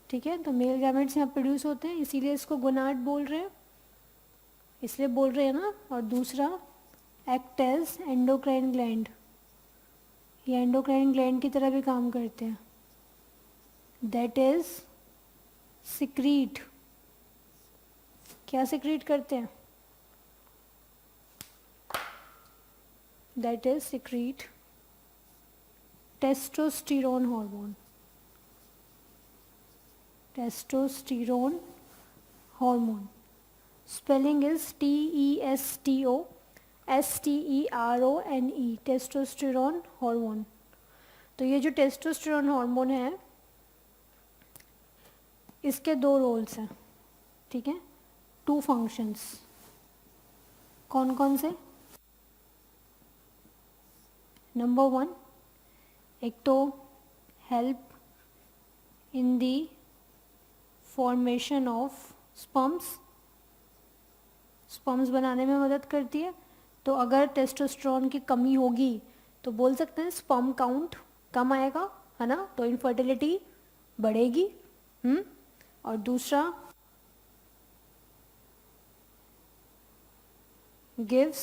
ठीक है। तो मेल गैमेट्स यहाँ प्रोड्यूस होते हैं, इसीलिए इसको गोनाड बोल रहे हैं, इसलिए बोल रहे हैं ना। और दूसरा एक्ट एज एंडोक्राइन ग्लैंड, ये एंडोक्राइन ग्लैंड की तरह भी काम करते हैं। दैट इज सिक्रीट, क्या सिक्रीट करते हैं, that is secrete testosterone hormone. Testosterone hormone, spelling is TESTOSTERONE, testosterone hormone. तो ये जो टेस्टोस्टेरोन हार्मोन है इसके दो रोल्स हैं, ठीक है, टू फंक्शंस। कौन कौन से, नंबर 1, एक तो help in the formation of sperms, sperms बनाने में मदद करती है। तो अगर टेस्टोस्टेरोन की कमी होगी तो बोल सकते हैं स्पर्म काउंट कम आएगा, है ना, तो इनफर्टिलिटी बढ़ेगी। और दूसरा गिव्स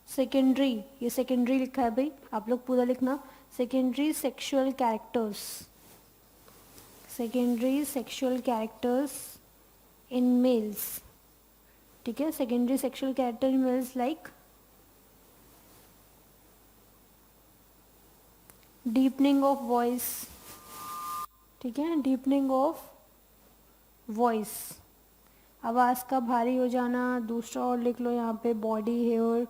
सेकेंडरी, ये सेकेंडरी लिखा है भाई, आप लोग पूरा लिखना, secondary sexual characters, secondary sexual characters in males, ठीक है। Secondary sexual character in males like deepening of voice, ठीक है, डीपनिंग ऑफ वॉइस, आवाज़ का भारी हो जाना। दूसरा और लिख लो यहाँ पे बॉडी हेयर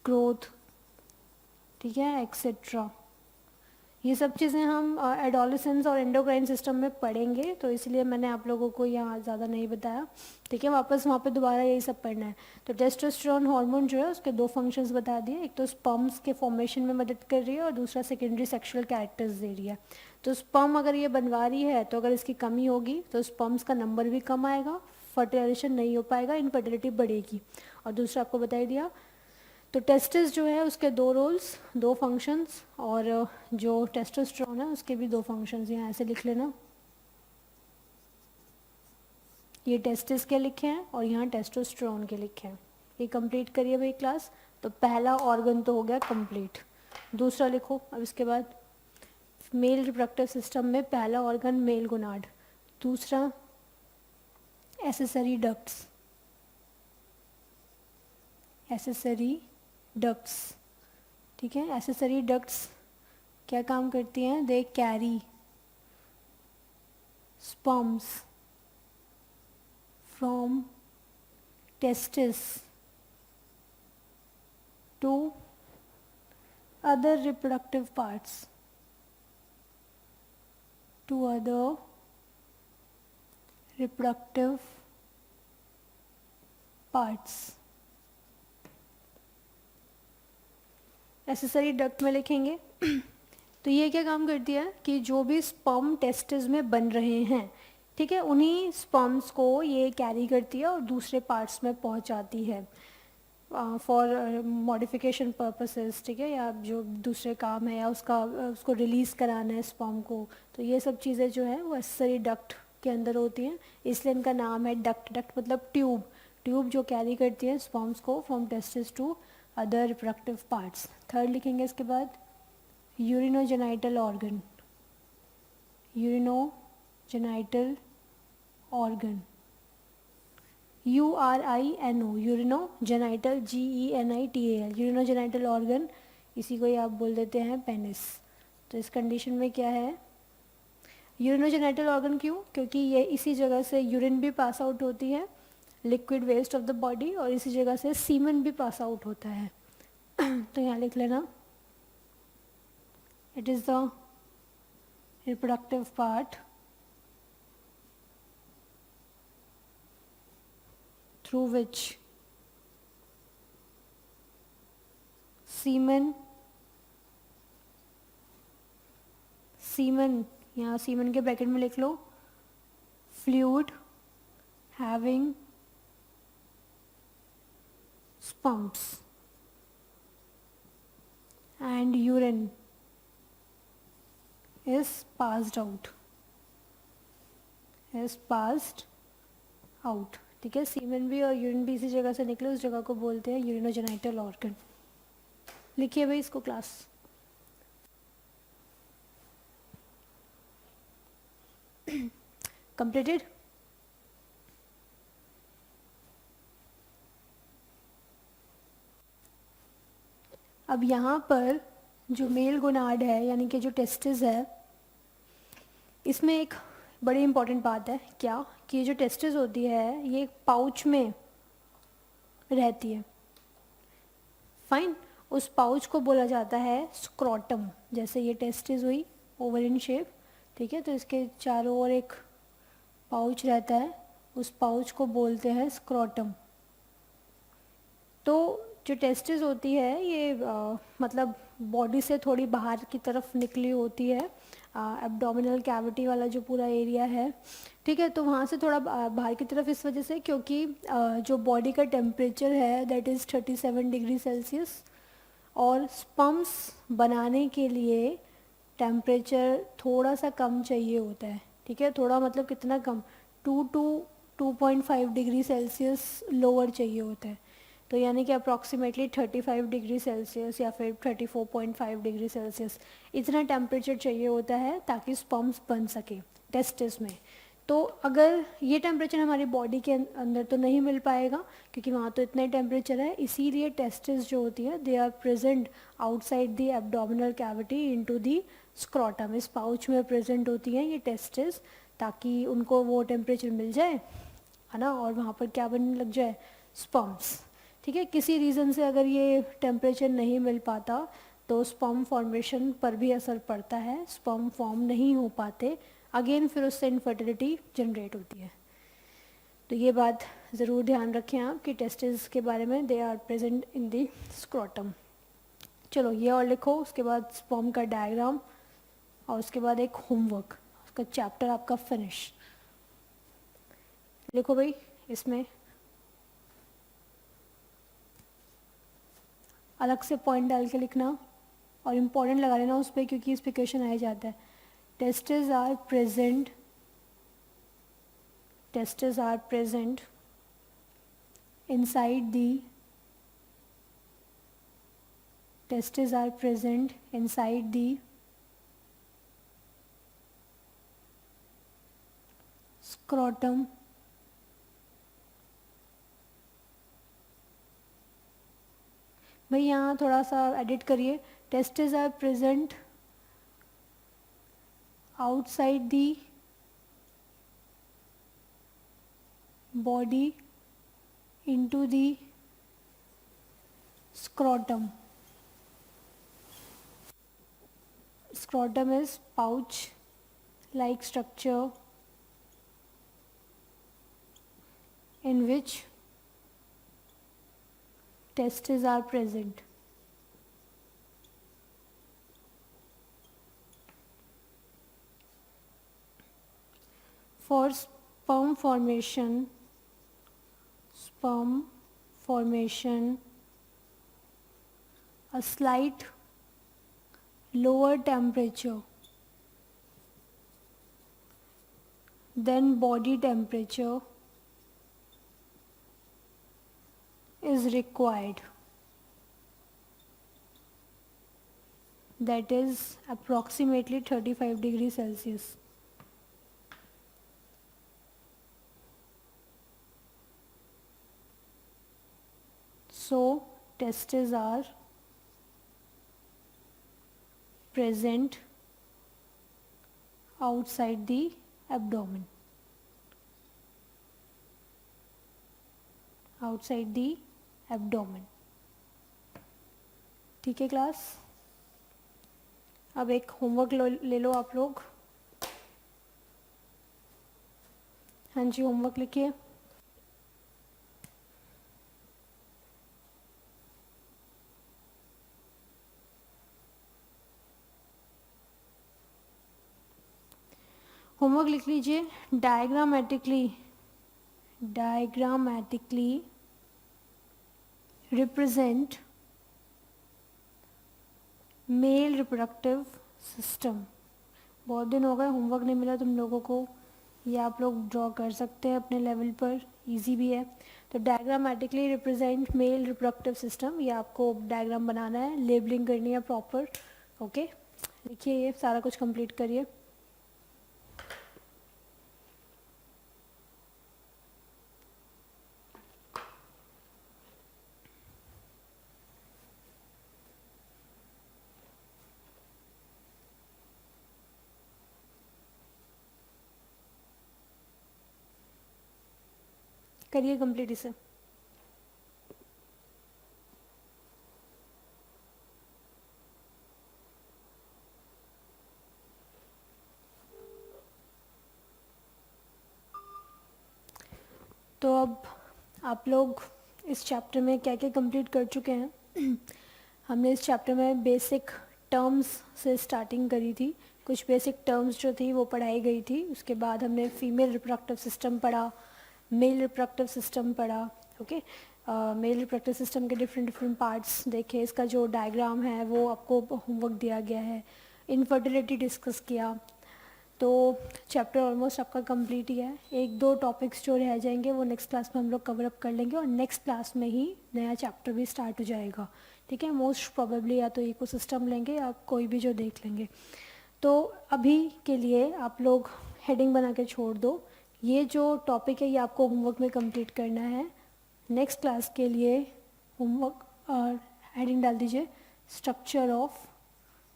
ग्रोथ, ठीक है, एक्सेट्रा। ये सब चीज़ें हम एडोलेसेंस और एंडोक्राइन सिस्टम में पढ़ेंगे, तो इसलिए मैंने आप लोगों को यहाँ ज़्यादा नहीं बताया, ठीक है। वापस वहाँ पे दोबारा यही सब पढ़ना है। तो टेस्टोस्टेरोन हार्मोन जो है उसके दो फंक्शंस बता दिए, एक तो स्पर्म्स के फॉर्मेशन में मदद कर रही है और दूसरा सेकेंडरी सेक्सुअल कैरेक्टर्स दे रही है। तो स्पर्म अगर ये बनवा रही है तो अगर इसकी कमी होगी तो स्पर्म्स का नंबर भी कम आएगा, फर्टिलाइजेशन नहीं हो पाएगा, इनफर्टिलिटी बढ़ेगी। और दूसरा आपको बता ही दिया। तो टेस्टिस जो है उसके दो रोल्स, दो फंक्शंस, और जो टेस्टोस्टेरोन है उसके भी दो फंक्शंस, यहाँ ऐसे लिख लेना। ये टेस्टिस के लिखे हैं और यहाँ टेस्टोस्टेरोन के लिखे हैं। ये कंप्लीट करिए भाई क्लास। तो पहला ऑर्गन तो हो गया कंप्लीट। दूसरा लिखो अब इसके बाद, मेल रिप्रोडक्टिव सिस्टम में पहला ऑर्गन मेल गोनाड, दूसरा एसेसरी डक्ट्स, एसेसरी डक्ट्स, ठीक है। एसेसरी डक्ट्स क्या काम करती हैं, they carry sperms from testis to other reproductive parts, to other reproductive parts. Accessory duct में लिखेंगे तो ये क्या काम करती है कि जो भी स्पर्म टेस्टिस में बन रहे हैं, ठीक है, उन्हीं स्पर्म्स को ये कैरी करती है और दूसरे पार्ट्स में पहुंचाती है फॉर मॉडिफिकेशन पर्पसेस, ठीक है, या जो दूसरे काम है या उसको रिलीज़ कराना है स्पर्म को। तो ये सब चीज़ें जो है वो एसेसरी डक्ट के अंदर होती हैं, इसलिए इनका नाम है डक्ट। डक्ट मतलब ट्यूब, ट्यूब जो कैरी करती है स्पर्म्स को from testis to other reproductive parts. Third लिखेंगे इसके बाद urinogenital organ, urinogenital organ, URINO, urinogenital, GENITAL, urinogenital organ, इसी को ही आप बोल देते हैं पेनिस। तो इस कंडीशन में क्या है, यूरिनोजेनिटल ऑर्गन क्यों, क्योंकि ये इसी जगह से यूरिन भी पास आउट होती है, liquid waste of the body, और इसी जगह से सीमन भी पास आउट होता है। तो यहाँ लिख लेना, it is the reproductive part through which semen यहाँ सीमन के ब्रैकेट में लिख लो, fluid having sperms and urine is passed out, ठीक है। सीमन भी और यूरिन भी इसी जगह से निकले, उस जगह को बोलते हैं यूरिनोजेनिटल ऑर्गन। लिखिए भाई इसको क्लास। कंप्लीटेड। अब यहाँ पर जो मेल गोनाड है यानी कि जो टेस्टिस है, इसमें एक बड़ी इंपॉर्टेंट बात है, क्या कि जो टेस्टिस होती है ये एक पाउच में रहती है, फाइन। उस पाउच को बोला जाता है स्क्रोटम। जैसे ये टेस्टिस हुई ओवल इन शेप, ठीक है, तो इसके चारों ओर एक पाउच रहता है, उस पाउच को बोलते हैं स्क्रोटम। तो जो टेस्टिस होती है ये मतलब बॉडी से थोड़ी बाहर की तरफ निकली होती है, एब्डोमिनल कैविटी वाला जो पूरा एरिया है, ठीक है, तो वहाँ से थोड़ा बाहर की तरफ इस वजह से क्योंकि जो बॉडी का टेम्परेचर है दैट इज़ 37 डिग्री सेल्सियस, और स्पम्स बनाने के लिए टेम्परेचर थोड़ा सा कम चाहिए होता है, ठीक है, थोड़ा मतलब कितना कम, 2 to 2.5 डिग्री सेल्सियस लोअर चाहिए होता है। तो यानी कि अप्रॉक्सीमेटली 35 डिग्री सेल्सियस या फिर 34.5 डिग्री सेल्सियस इतना टेम्परेचर चाहिए होता है ताकि स्पर्म्स बन सके टेस्टिस में। तो अगर ये टेम्परेचर हमारी बॉडी के अंदर तो नहीं मिल पाएगा क्योंकि वहाँ तो इतना ही टेम्परेचर है, इसीलिए टेस्टिस जो होती है they are present outside the abdominal cavity into the scrotum. इस पाउच में प्रेजेंट होती हैं ये टेस्टिस ताकि उनको वो टेम्परेचर मिल जाए, है ना, और वहाँ पर क्या बनने लग जाए, स्पर्म्स, ठीक है। किसी रीज़न से अगर ये टेम्परेचर नहीं मिल पाता तो स्पर्म फॉर्मेशन पर भी असर पड़ता है, स्पर्म फॉर्म नहीं हो पाते, अगेन फिर उससे इनफर्टिलिटी जनरेट होती है। तो ये बात ज़रूर ध्यान रखें आप कि टेस्टिस के बारे में, they are present in the scrotum. चलो ये और लिखो, उसके बाद स्पर्म का डायग्राम और उसके बाद एक होमवर्क, उसका चैप्टर आपका फिनिश। लिखो भाई इसमें अलग से पॉइंट डाल के लिखना और इम्पोर्टेंट लगा लेना उस पर क्योंकि इस पर क्वेश्चन आ जाता है। Testis are present inside the scrotum भाई यहाँ थोड़ा सा एडिट करिए, testis are present outside the body into the scrotum. Scrotum is pouch like structure in which testes are present. For sperm formation, a slight lower temperature than body temperature is required, that is approximately 35 degrees Celsius. So testes are present outside the abdomen, outside the abdomen. ठीक है class, अब एक homework ले लो आप लोग। हाँ जी, homework लिखिए। Homework लिख लीजिए। Diagrammatically represent mail reproductive system. बहुत दिन हो गए, होमवर्क नहीं मिला तुम लोगों को, ये आप लोग ड्रॉ कर सकते हैं अपने लेवल पर, इजी भी है। तो diagrammatically represent mail reproductive system, ये आपको डायग्राम बनाना है, लेबलिंग करनी है प्रॉपर। ओके, लिखिए, ये सारा कुछ कंप्लीट करिए। करिए कंप्लीट इसे। तो अब आप लोग इस चैप्टर में क्या क्या कंप्लीट कर चुके हैं? हमने इस चैप्टर में बेसिक टर्म्स से स्टार्टिंग करी थी, कुछ बेसिक टर्म्स जो थी वो पढ़ाई गई थी। उसके बाद हमने फीमेल रिप्रोडक्टिव सिस्टम पढ़ा, मेल रिप्रोडक्टिव सिस्टम पढ़ा। ओके, मेल रिप्रोडक्टिव सिस्टम के डिफरेंट डिफरेंट पार्ट्स देखे, इसका जो डायग्राम है वो आपको होमवर्क दिया गया है। इनफर्टिलिटी डिस्कस किया। तो चैप्टर ऑलमोस्ट आपका कंप्लीट ही है। एक दो टॉपिक्स जो रह जाएंगे वो नेक्स्ट क्लास में हम लोग कवर अप कर लेंगे, और नेक्स्ट क्लास में ही नया चैप्टर भी स्टार्ट हो जाएगा। ठीक है, मोस्ट प्रोबेबली या तो इकोसिस्टम लेंगे या कोई भी जो देख लेंगे। तो अभी के लिए आप लोग हेडिंग बना के छोड़ दो, ये जो टॉपिक है ये आपको होमवर्क में कंप्लीट करना है। नेक्स्ट क्लास के लिए होमवर्क और हेडिंग डाल दीजिए, स्ट्रक्चर ऑफ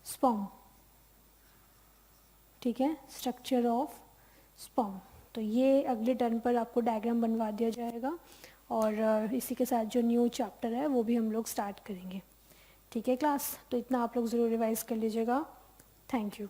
स्पर्म। ठीक है, स्ट्रक्चर ऑफ स्पर्म। तो ये अगले टर्न पर आपको डायग्राम बनवा दिया जाएगा, और इसी के साथ जो न्यू चैप्टर है वो भी हम लोग स्टार्ट करेंगे। ठीक है क्लास, तो इतना आप लोग ज़रूर रिवाइज कर लीजिएगा। Thank you.